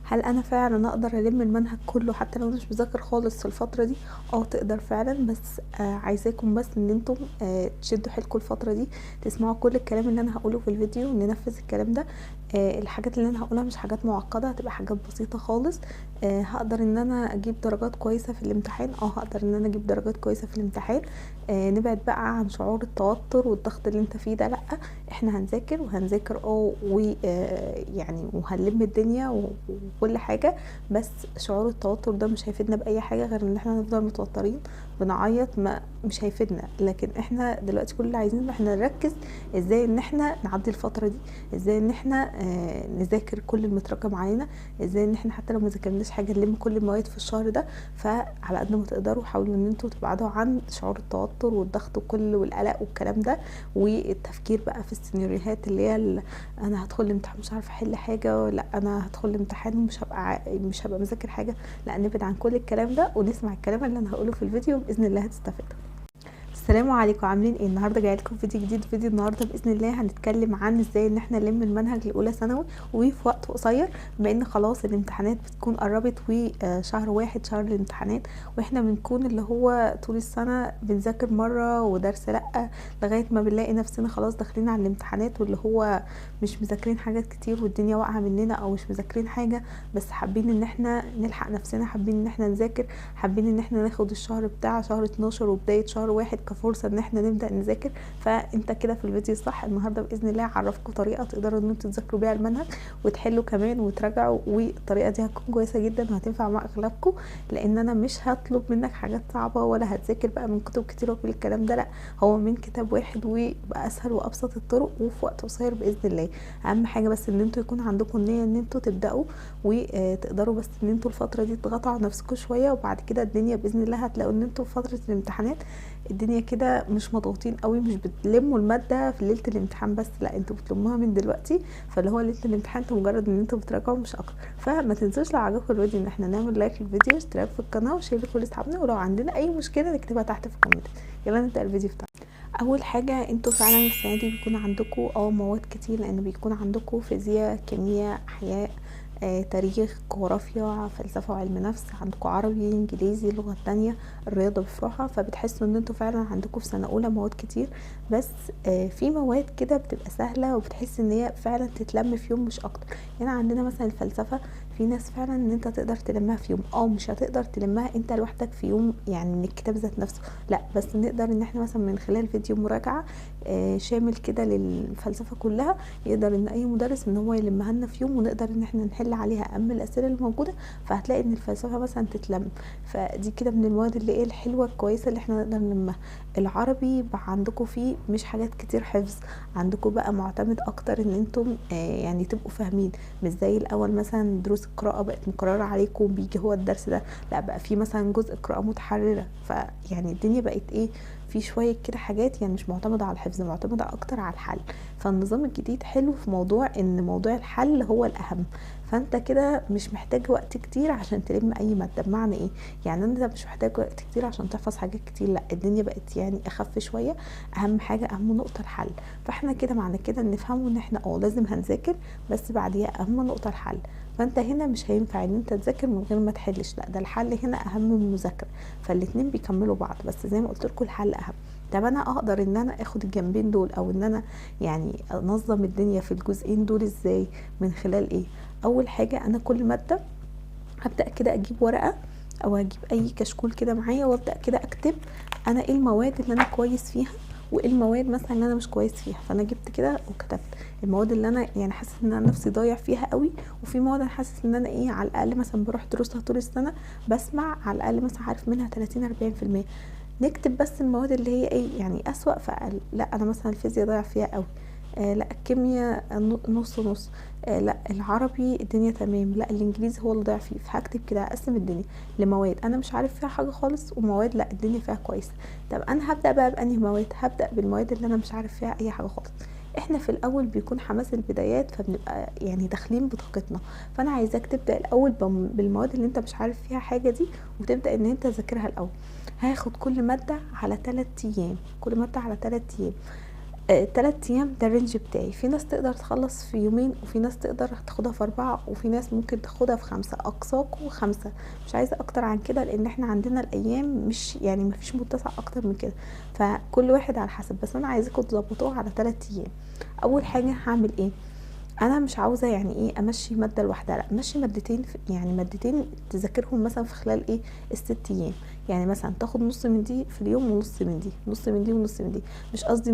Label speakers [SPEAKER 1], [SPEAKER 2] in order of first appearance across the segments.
[SPEAKER 1] هل انا فعلا اقدر الم المنهج كله حتى لو انا مش بذاكر خالص في الفتره دي؟ تقدر فعلا، بس عايزاكم بس ان انتم تشدوا حيلكم الفتره دي، تسمعوا كل الكلام اللي انا هقوله في الفيديو وننفذ الكلام ده. الحاجات اللي انا هقولها مش حاجات معقده، هتبقى حاجات بسيطه خالص. هقدر ان انا اجيب درجات كويسه في الامتحان، هقدر ان انا اجيب درجات كويسه في الامتحان. نبعد بقى عن شعور التوتر والضغط اللي انت فيه ده. لا، احنا هنذاكر وهنذاكر يعني وهنلم الدنيا وكل حاجه، بس شعور التوتر ده مش هيفيدنا باي حاجه غير ان احنا نفضل متوترين بنعيط، ما مش هيفيدنا. لكن احنا دلوقتي كل اللي عايزينه ان احنا نركز ازاي ان احنا نعدي الفتره دي، ازاي ان احنا نذاكر كل المتراكم علينا، ازاي ان احنا حتى لو ما ذاكرناش حاجه نلم كل المواد في الشهر ده. فعلى قد ما تقدروا حاولوا ان انتوا تبعدوا عن شعور التوتر والضغط وكل والقلق والكلام ده، والتفكير بقى في السيناريوهات اللي هي انا هدخل الامتحان مش عارفه احل حاجه، لا انا هدخل الامتحان مش هبقى مذاكر حاجه. لا، نبعد عن كل الكلام ده ونسمع الكلام اللي انا هقوله في الفيديو، باذن الله هتستفيدوا. السلام عليكم، عاملين ايه؟ النهارده جايه لكم فيديو جديد. فيديو النهارده باذن الله هنتكلم عن ازاي ان احنا نلم المنهج لاولى ثانوي وفي وقت قصير، بما ان خلاص الامتحانات بتكون قربت وشهر واحد شهر الامتحانات، واحنا بنكون اللي هو طول السنه بنذاكر مره ودرس لا، لغايه ما بنلاقي نفسنا خلاص داخلين على الامتحانات واللي هو مش مذاكرين حاجات كتير والدنيا واقعه مننا، او مش مذاكرين حاجه بس حابين ان احنا نلحق نفسنا، حابين ان احنا نذاكر، حابين ان احنا ناخد الشهر بتاع شهر 12 وبدايه شهر واحد كفرصه ان احنا نبدا نذاكر. فانت كده في الفيديو صح. النهارده باذن الله هعرفكم طريقه تقدروا ان انتوا تذاكروا بيها المنهج وتحلوا كمان وتراجعوا، والطريقه دي هتكون كويسه جدا وهتنفع مع اغلبكم، لان انا مش هطلب منك حاجات صعبه ولا هتذاكر بقى من كتب كتير وكل الكلام ده. لا، هو من كتاب واحد وباسهل وابسط الطرق وفي وقت قصير باذن الله. اهم حاجه بس ان انتوا يكون عندكم نيه ان انتوا تبداوا وتقدروا، بس ان انتوا الفتره دي تضغطوا على نفسكم شويه، وبعد كده الدنيا باذن الله هتلاقوا ان انتوا في فتره الامتحانات الدنيا كده مش مضغوطين قوي، مش بتلموا الماده في ليله الامتحان بس، لا انتوا بتلموها من دلوقتي. فاللي هو ليله الامتحان انتوا مجرد ان انتوا بتراجعوا مش اكتر. فما تنسوش لو عجبكم الفيديو ان احنا نعمل لايك للفيديو، اشتراك في القناه، وشير لكل اصحابنا، ولو عندنا اي مشكله نكتبها تحت في الكومنت. يلا نبدا الفيديو بتاعنا. اول حاجه انتوا فعلا السنه دي بيكون عندكم مواد كتير، لان بيكون عندكم فيزياء، كيمياء، احياء، تاريخ، جغرافيا، فلسفه وعلم نفس، عندكم عربي، انجليزي، لغه تانية، الرياضه بفروعها. فبتحسوا ان انتوا فعلا عندكم في سنه اولى مواد كتير، بس في مواد كده بتبقى سهله وبتحس ان هي فعلا تتلم في يوم مش اكتر. يعني عندنا مثلا الفلسفه، في ناس فعلا ان انت تقدر تلمها في يوم، مش هتقدر تلمها انت لوحدك في يوم يعني من الكتاب ذات نفسه، لا بس نقدر ان احنا مثلا من خلال فيديو مراجعه شامل كده للفلسفه كلها، يقدر ان اي مدرس ان هو يلمها لنا في يوم، ونقدر ان احنا نحل عليها اهم الاسئله اللي موجوده. فهتلاقي ان الفلسفه مثلا تتلم. فدي كده من المواد اللي ايه الحلوه الكويسه اللي احنا نقدر نلمها. العربي بقى عندكم فيه مش حاجات كتير حفظ، عندكم بقى معتمد اكتر ان انتم يعني تبقوا فاهمين، مش زي الاول مثلا دروس القراءه بقت مقرره عليكم بيجي هو الدرس ده، لا بقى في مثلا جزء قراءه متحرره. فيعني الدنيا بقت ايه، في شويه كده حاجات يعني مش معتمده على الحفظ، معتمده اكتر على الحل. فالنظام الجديد حلو في موضوع ان موضوع الحل هو الاهم. فانت كده مش محتاج وقت كتير عشان تلم اي ماده. بمعنى ايه؟ يعني انت مش محتاج وقت كتير عشان تحفظ حاجات كتير، لا الدنيا بقت يعني اخف شويه. اهم حاجه اهم نقطه الحل. فاحنا كده معنى كده نفهمه ان احنا لازم هنذاكر، بس بعديها اهم نقطه الحل. فانت هنا مش هينفع ان انت تذاكر من غير ما تحلش، لا ده الحل هنا اهم من المذاكره. فالاتنين بيكملوا بعض، بس زي ما قلت لكم الحل اهم. طب انا اقدر ان انا اخد الجنبين دول، او ان انا يعني انظم الدنيا في الجزئين دول ازاي؟ من خلال ايه؟ اول حاجه انا كل ماده هبدا كده اجيب ورقه او اجيب اي كشكول كده معايا، وابدا كده اكتب انا ايه المواد اللي انا كويس فيها وايه المواد مثلا اللي انا مش كويس فيها. فانا جبت كده وكتبت المواد اللي انا يعني حاسه ان انا نفسي ضايع فيها قوي، وفي مواد انا حاسس ان انا ايه على الاقل مثلا بروح دروسها طول السنه، بسمع على الاقل مثلا عارف منها 30 40%. نكتب بس المواد اللي هي ايه يعني اسوأ فاقل. لا انا مثلا الفيزياء ضايع فيها قوي، لا الكيمياء نص نص، لا العربي الدنيا تمام، لا الانجليزي هو اللي ضايع فيه. فهكتب كده اقسم الدنيا لمواد انا مش عارف فيها حاجه خالص، ومواد لا الدنيا فيها كويسه. طب انا هبدا بقى بانهي مواد؟ هبدا بالمواد اللي انا مش عارف فيها اي حاجه خالص. احنا في الاول بيكون حماس البدايات، فبنبقى يعني داخلين بطاقتنا. فانا عايزاك تبدا الاول بالمواد اللي انت مش عارف فيها حاجه دي، وتبدا ان انت تذاكرها الاول. هاخد كل ماده على 3 ايام، كل ماده على 3 ايام. 3 ايام ده الرينج بتاعي. في ناس تقدر تخلص في يومين، وفي ناس تقدر تاخدها في 4، وفي ناس ممكن تاخدها في 5. اقصاكوا 5، مش عايزة اكتر عن كده، لان احنا عندنا الايام مش يعني مفيش متسع اكتر من كده، فكل واحد على حسب. بس انا عايزاكم تظبطوها على 3 ايام. اول حاجة هعمل ايه؟ انا مش عاوزه يعني ايه امشي ماده لوحدها، لا امشي مادتين يعني مادتين تذاكرهم مثلا في خلال ايه ال6 ايام. يعني مثلا تاخد نص من دي في اليوم، ونص من دي، نص من دي ونص من دي. مش قصدي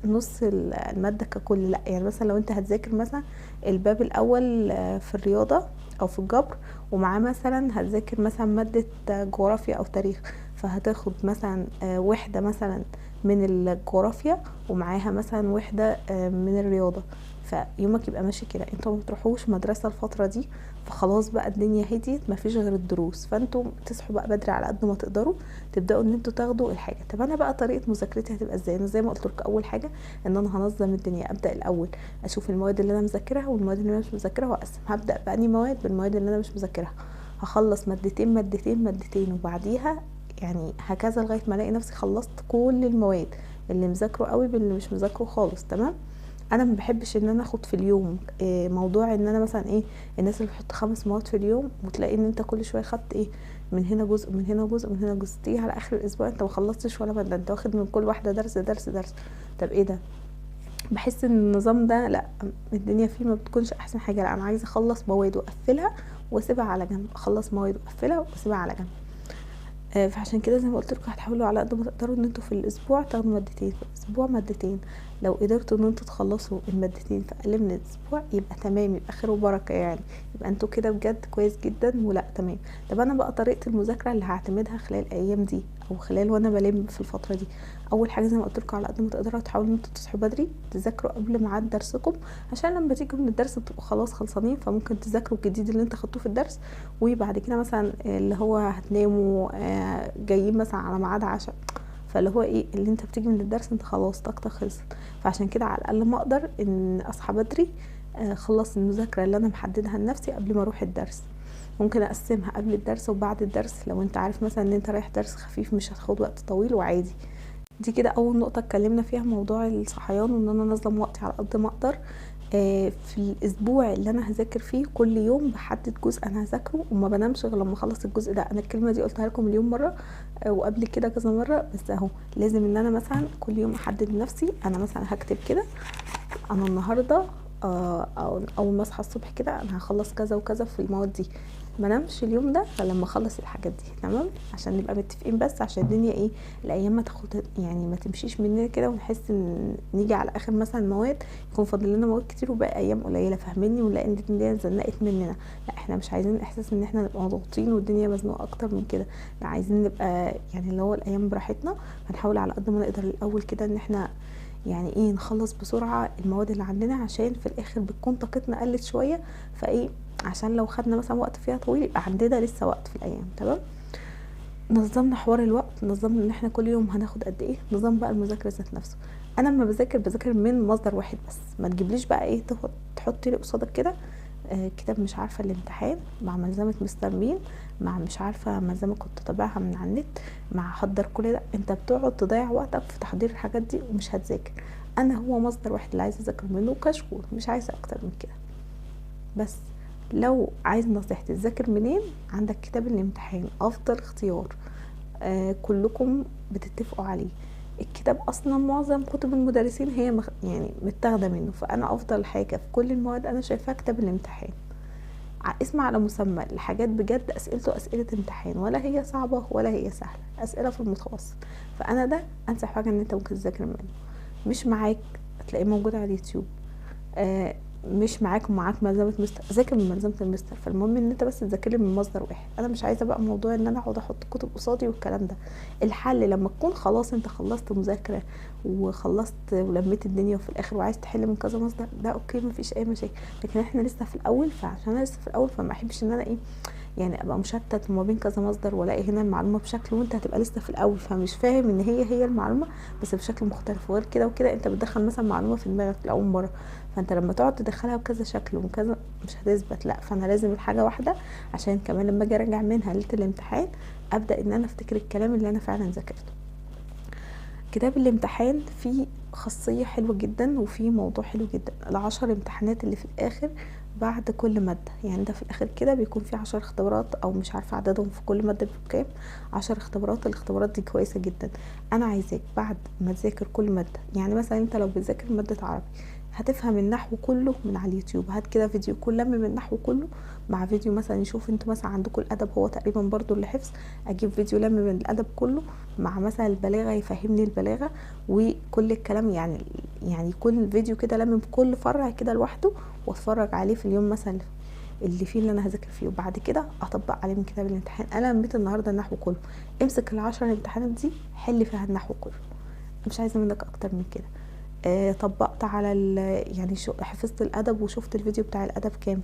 [SPEAKER 1] نص الماده ككل، لا. يعني مثلا لو انت هتذاكر مثلا الباب الاول في الرياضه او في الجبر، ومعاه مثلا هتذاكر مثلا ماده جغرافيا او تاريخ، فهتاخد مثلا وحده مثلا من الجغرافيا، ومعاها مثلا وحده من الرياضه. فيومك يبقى ماشي كده. انتوا ما بتروحوش مدرسه الفتره دي، فخلاص بقى الدنيا هديت، مفيش غير الدروس، فانتوا تصحوا بقى بدري على قد ما تقدروا، تبداوا ان انتوا تاخدوا الحاجه. طب انا بقى طريقه مذاكرتي هتبقى ازاي؟ انا زي ما قلت لكم، اول حاجه ان انا هنظم الدنيا. ابدا الاول اشوف المواد اللي انا مذاكرها والمواد اللي انا مش مذاكرها، واقسم. هبدا باني مواد بالمواد اللي انا مش مذاكرها، هخلص مادتين مادتين مادتين، وبعديها يعني هكذا لغايه ما الاقي نفسي خلصت كل المواد، اللي مذاكره قوي باللي مش مذاكره خالص. تمام. انا ما بحبش ان انا اخد في اليوم موضوع ان انا مثلا ايه، الناس اللي بتحط 5 مواد في اليوم، وتلاقي ان انت كل شويه خدت ايه، من هنا جزء من هنا جزء من هنا جزء، تيجي على اخر الاسبوع انت ما خلصتش ولا ماده، انت واخد من كل واحده درس درس درس. طب ايه ده؟ بحس ان النظام ده لا، الدنيا فيه ما بتكونش احسن حاجه. لا، انا عايزه اخلص مواد واقفلها واسيبها على جنب، اخلص مواد واقفلها واسيبها على جنب. فعشان كده زي ما قلت لكم، هتحاولوا على قد ما تقدروا ان انتوا في الاسبوع تاخدوا مادتين، في الاسبوع مادتين. لو قدرتوا ان انتوا تخلصوا المادتين في اقل من الاسبوع يبقى تمام، يبقى خير وبركه يعني، يبقى انتوا كده بجد كويس جدا ولا تمام. طب انا بقى طريقه المذاكره اللي هعتمدها خلال الايام دي، او خلال وانا بلم في الفتره دي. اول حاجه زي ما قلت لكم، على قد ما تقدروا تحاولوا ان انتوا تصحوا بدري، تذاكروا قبل ميعاد درسكم، عشان لما تيجوا من الدرس تبقوا خلاص خلصانين، فممكن تذاكروا الجديد اللي انت خدتوه في الدرس، وبعد كده مثلا اللي هو هتناموا جايين مثلا على ميعاد عشاء، فاللي هو ايه، اللي انت بتيجي من الدرس انت خلاص طاقتك خلصت. فعشان كده على الاقل ما اقدر ان اصحى بدري، خلص المذاكره اللي انا محددها لنفسي قبل ما اروح الدرس. ممكن اقسمها قبل الدرس وبعد الدرس، لو انت عارف مثلا ان انت رايح درس خفيف مش هتاخد وقت طويل وعادي. دي كده اول نقطه اتكلمنا فيها، موضوع الصحيان، وان انا انظم وقتي على قد ما اقدر. في الاسبوع اللي انا هذاكر فيه كل يوم بحدد جزء انا هذاكره، وما بنامش غير لما اخلص الجزء ده. انا الكلمه دي قلتها لكم مليون مره، وقبل كده كذا مره، بس اهو لازم ان انا مثلا كل يوم احدد لنفسي، انا مثلا هكتب كده انا النهارده او اول ما اصحى الصبح كده انا هخلص كذا وكذا في المواد دي، ما نامش اليوم ده غير لما اخلص الحاجات دي. تمام، عشان نبقى متفقين، بس عشان الدنيا ايه، الايام ما تاخد يعني ما تمشيش مننا كده، ونحس ان نيجي على اخر مثلا مواد يكون فاضل لنا مواد كتير وباقي ايام قليله، فاهميني؟ ونلاقي ان الدنيا زنقت مننا. لا، احنا مش عايزين احساس ان احنا نبقى مضغوطين والدنيا مزنوقه اكتر من كده. لا، عايزين نبقى يعني اللي هو الايام براحتنا. هنحاول على قد ما نقدر الاول كده ان احنا يعني ايه نخلص بسرعه المواد اللي عندنا، عشان في الاخر بتكون طاقتنا قلت شويه، فايه عشان لو خدنا مثلا وقت فيها طويل يبقى عندنا لسه وقت في الايام. تمام. نظمنا حوار الوقت، نظمنا ان احنا كل يوم هناخد قد ايه، نظام بقى المذاكره ذات نفسه. انا لما بذاكر من مصدر واحد بس، ما تجيبليش بقى ايه تحطي لي قصادك كده كتاب مش عارفه الامتحان مع ملزمه مستر مين، مع مش عارفه ملزمه كنت طابعها من على النت، مع حضر كل ده. انت بتقعد تضيع وقتك في تحضير الحاجات دي ومش هتذاكر. انا هو مصدر واحد اللي عايزه اذاكر منه كشكول، مش عايزه اكتر من كده. بس لو عايز نصيحتي تذاكر منين، عندك كتاب الامتحان افضل اختيار. كلكم بتتفقوا عليه. الكتاب اصلا معظم كتب المدرسين هي يعني متاخده منه، فانا افضل حاجه في كل المواد انا شايفاها كتاب الامتحان. اسمع على مسمى الحاجات، بجد اسئلته اسئله امتحان، ولا هي صعبه ولا هي سهله، اسئله في المتوسط. فانا ده انسب حاجه ان انت ممكن تذاكر منه. مش معاك هتلاقيه موجود على اليوتيوب. مش معاك ملزمه مستر، ذاكر من ملزمه المستر. فالمهم ان انت بس تذاكر من مصدر واحد. انا مش عايزه بقى موضوع ان انا اقعد احط كتب قصادي والكلام ده. الحل لما تكون خلاص انت خلصت مذاكره وخلصت ولميت الدنيا، وفي الاخر وعايز تحل من كذا مصدر، ده اوكي مفيش اي مشاكل. لكن احنا لسه في الاول، فعشان انا لسه في الاول فما احبش ان انا ايه يعني ابقى مشتت ما بين كذا مصدر، والاقي هنا المعلومه بشكل وانت هتبقى لسه في الاول فمش فاهم ان هي المعلومه بس بشكل مختلف. وغير كده وكده انت بتدخل مثلا معلومه في دماغك لاول مره، فانت لما تقعد تدخلها بكذا شكل وكذا مش هتثبت. لا، فانا لازم الحاجه واحده، عشان كمان لما اجي اراجع منها ليله الامتحان ابدا ان انا افتكر الكلام اللي انا فعلا ذاكرته. كتاب الامتحان فيه خاصية حلوة جدا وفي موضوع حلو جدا، ال10 امتحانات اللي في الاخر بعد كل مادة. يعني ده في الاخر كده بيكون في 10 اختبارات، او مش عارفة عددهم في كل مادة بيكون كام، 10 اختبارات. الاختبارات دي كويسة جدا. انا عايزاك بعد ما تذاكر كل مادة، يعني مثلا انت لو بتذاكر مادة عربي هتفهم النحو كله من على اليوتيوب، هات كده فيديو كل لم من النحو كله مع فيديو مثلا يشوف انتوا مثلا عندكم الادب هو تقريبا برضو اللي حفظ، اجيب فيديو لم من الادب كله مع مثلا البلاغه يفهمني البلاغه وكل الكلام. يعني كل فيديو كده لم كل فرع كده لوحده واتفرج عليه في اليوم مثلا اللي فيه اللي انا هذاكر فيه، وبعد كده اطبق عليه من كتاب الامتحان. انا لميت النهارده النحو كله، امسك ال10 امتحانات دي حل فيها النحو كله، مش عايزه منك اكتر من كده. طبقت على يعني حفظت الادب وشفت الفيديو بتاع الادب كامل،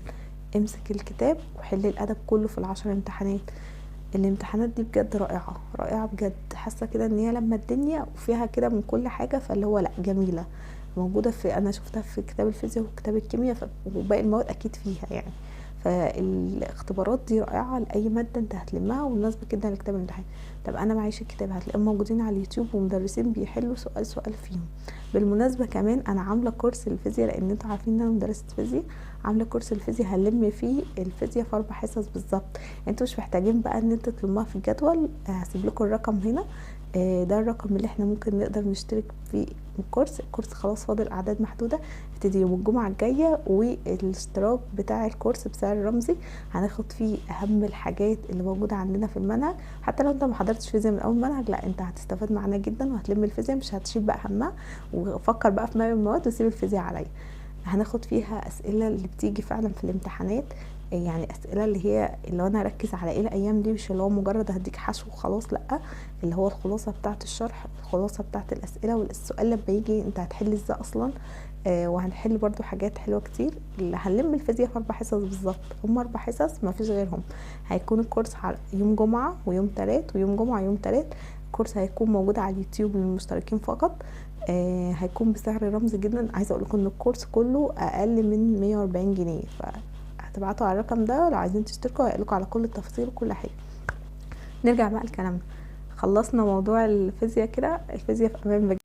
[SPEAKER 1] امسك الكتاب وحل الادب كله في ال10 امتحانات. الامتحانات دي بجد رائعة رائعة بجد، حاسة كده ان هي لما الدنيا وفيها كده من كل حاجة، فاللي هو لا جميلة موجودة في، انا شفتها في كتاب الفيزياء وكتاب الكيمياء وباقي المواد اكيد فيها يعني. فالاختبارات دي رائعة لأي مادة انت هتلمها ومناسبة جدا لكتاب الامتحان. طب انا معيش الكتاب، هتلاقيهم موجودين على اليوتيوب ومدرسين بيحلوا سؤال سؤال فيهم. بالمناسبة كمان انا عاملة كورس الفيزياء، لان انتوا عارفين ان انا مدرسة فيزياء، عاملة كورس الفيزياء هنلم فيه الفيزياء في 4 حصص بالظبط. انتوا مش محتاجين بقى ان انتوا تلموها في الجدول، هسيب لكم الرقم هنا، ده الرقم اللي احنا ممكن نقدر نشترك فيه الكورس خلاص فاضل اعداد محدودة، ابتدي يوم الجمعة الجاية، والاشتراك بتاع الكورس بسعر رمزي هناخد فيه اهم الحاجات اللي موجودة عندنا في المنهج. حتى لو انت ما حضرتش فيزياء من اول منهج، لا انت هتستفاد معانا جدا وهتلم الفيزياء، مش هتشيل بقى همها وفكر بقى في باقي المواد وسيب الفيزياء عليا. هناخد فيها اسئلة اللي بتيجي فعلا في الامتحانات، يعني اسئله اللي هي اللي انا اركز على ايه الايام دي، مش اللي هو مجرد هديك حشو وخلاص، لا اللي هو الخلاصه بتاعه الشرح، الخلاصه بتاعه الاسئله، والسؤال لما يجي انت هتحل ازاي اصلا. وهنحل برضو حاجات حلوه كتير. اللي هنلم الفيزياء في 4 حصص بالظبط، هم 4 حصص ما فيش غيرهم. هيكون الكورس على يوم جمعه ويوم تلات، ويوم جمعه ويوم تلات. الكورس هيكون موجود على اليوتيوب للمشتركين فقط، هيكون بسعر رمزي جدا. عايزه اقول لكم ان الكورس كله اقل من 140 جنيه، هتبعتوا على الرقم ده لو عايزين تشتركوا، هيقولكوا على كل التفاصيل وكل حاجه. نرجع بقى لكلامنا، خلصنا موضوع الفيزياء كده، الفيزياء في امان بجد.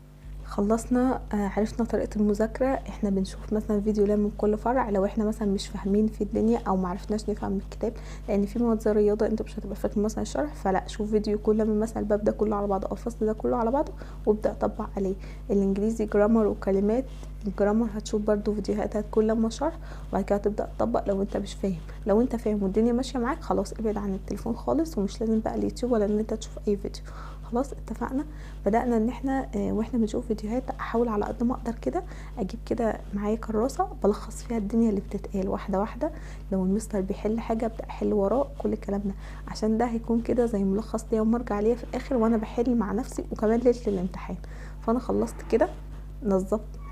[SPEAKER 1] خلصنا عرفنا طريقه المذاكره. احنا بنشوف مثلا فيديو لام من كل فرع لو احنا مثلا مش فاهمين في الدنيا او معرفناش نفهم من الكتاب، لان في مواد زي الرياضه انت مش هتبقى فاكر مثلا الشرح، فلا شوف فيديو كل من مثلا الباب ده كله على بعضه او الفصل ده كله على بعضه وابدا طبق عليه. الانجليزي جرامر وكلمات، الجرامر هتشوف برضو فيديوهات هتكون لما شرح، وبعد كده تبدا تطبق لو انت مش فاهم. لو انت فاهم والدنيا ماشيه معاك خلاص ابعد عن التليفون خالص، ومش لازم بقى اليوتيوب ولا ان انت تشوف اي فيديو. خلاص اتفقنا. بدأنا ان احنا واحنا بنشوف فيديوهات احاول على قد ما اقدر كده اجيب كده معايا كراسة بلخص فيها الدنيا اللي بتتقال واحدة واحدة. لو المستر بيحل حاجة ابدأ احل وراه كل الكلام ده، عشان ده هيكون كده زي ملخص ليا ومرجع ليا في الاخر وانا بحل مع نفسي، وكمان ليلة الامتحان. فانا خلصت كده،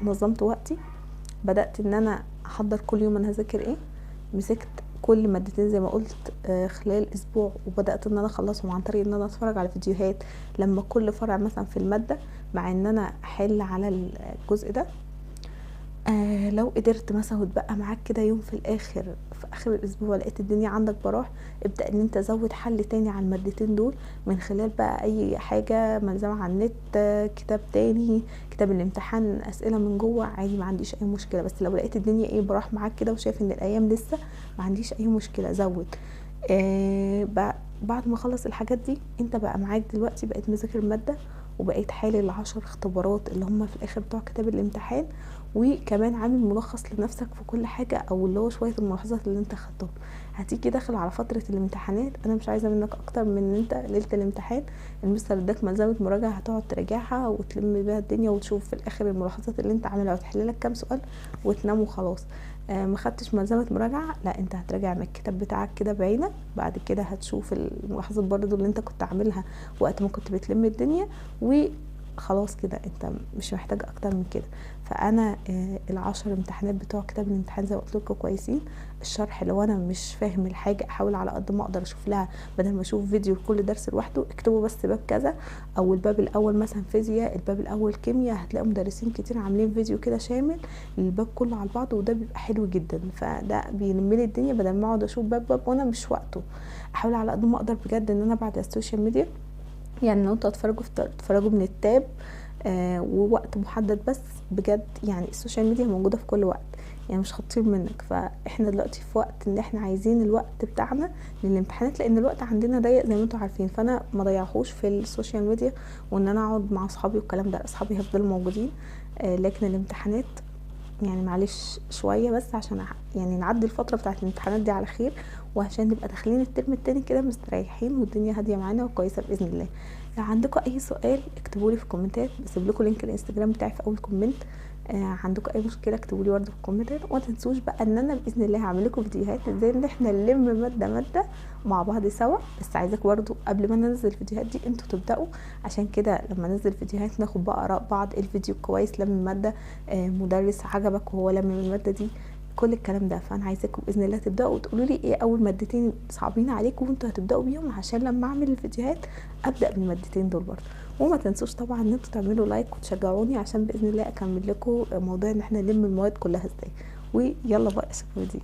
[SPEAKER 1] نظمت وقتي، بدأت ان انا احضر كل يوم انا هذاكر ايه، مسكت كل مادتين زي ما قلت خلال اسبوع، وبدات ان انا اخلصهم عن طريق ان انا اتفرج على فيديوهات لما كل فرع مثلا في الماده، مع ان انا احل على الجزء ده. لو قدرت مثلا وتبقى معاك كده يوم في الاخر في اخر الاسبوع لقيت الدنيا عندك براح، ابدا ان انت زود حل تاني على المادتين دول من خلال بقى اي حاجه ملزمه على النت، كتاب تاني، كتاب الامتحان، اسئله من جوه، عادي ما عنديش اي مشكله. بس لو لقيت الدنيا ايه براح معاك كده وشايف ان الايام لسه، ما عنديش اي مشكله زود. بعد ما اخلص الحاجات دي انت بقى معاك دلوقتي بقيت مذاكر ماده، وبقيت حالل 10 اختبارات اللي هم في الاخر بتوع كتاب الامتحان، وكمان عامل ملخص لنفسك في كل حاجه، او اللي هو شويه الملاحظات اللي انت خدتهم. هتيجي داخل على فتره الامتحانات، انا مش عايزه منك اكتر من ان انت ليله الامتحان المستر اداك ملزمه مراجعه هتقعد تراجعها وتلم بيها الدنيا، وتشوف في الاخر الملاحظات اللي انت عاملها وتحل لك كام سؤال وتنام وخلاص. ما خدتش ملزمه مراجعه، لا انت هتراجع من الكتاب بتاعك كده بعينك، بعد كده هتشوف الملاحظات برضو اللي انت كنت عاملها وقت ما كنت بتلم الدنيا، وخلاص كده انت مش محتاج اكتر من كده. فانا ال10 امتحانات بتوع كتاب الامتحان زي ما قلت لكم كويسين. الشرح لو انا مش فاهم الحاجه احاول على قد ما اقدر اشوف لها، بدل ما اشوف فيديو لكل درس لوحده اكتبوا بس باب كذا، او الباب الاول مثلا فيزياء، الباب الاول كيمياء، هتلاقوا مدرسين كتير عاملين فيديو كده شامل للباب كله على بعضه، وده بيبقى حلو جدا. فده بيلملي الدنيا بدل ما اقعد اشوف باب وانا مش وقته. احاول على قد ما اقدر بجد ان انا بعد السوشيال ميديا، يعني لو انتوا هتتفرجوا من التاب ووقت محدد بس. بجد يعني السوشيال ميديا موجودة في كل وقت، يعني مش هتطير منك. فاحنا دلوقتي في وقت ان احنا عايزين الوقت بتاعنا للامتحانات، لان الوقت عندنا ضيق زي ما انتوا عارفين. فانا ما ضيعهوش في السوشيال ميديا وان انا اقعد مع اصحابي والكلام ده. اصحابي هيفضلوا موجودين، لكن الامتحانات يعني معلش شويه بس عشان يعني نعدي الفتره بتاعه الامتحانات دي على خير، وعشان نبقى داخلين الترم التاني كده مستريحين والدنيا هاديه معانا وكويسه باذن الله. لو عندكم اي سؤال اكتبولي في الكومنتات، بسيب لكم لينك الانستجرام بتاعي في اول كومنت. عندكم اي مشكله اكتبولي برده في الكومنتات. وما تنسوش بقى ان انا باذن الله هعمل لكم فيديوهات ازاي ان احنا نلم ماده مع بعض سوا. بس عايزاكم برده قبل ما ننزل الفيديوهات دي انتوا تبداوا، عشان كده لما ننزل فيديوهات ناخد بقى اراء بعض. الفيديو كويس، لم الماده، مدرس عجبك وهو لم الماده دي، كل الكلام ده. فانا عايزاكم باذن الله تبداوا وتقولوا لي ايه اول مادتين صعبين عليكم وانتوا هتبداوا بيهم، عشان لما اعمل الفيديوهات ابدا بالمادتين دول برده. وما تنسوش طبعا ان انتوا تعملوا لايك وتشجعوني عشان باذن الله اكمل لكم موضوع ان احنا نلم المواد كلها ازاي. ويلا بقى اشوفكم فيديو.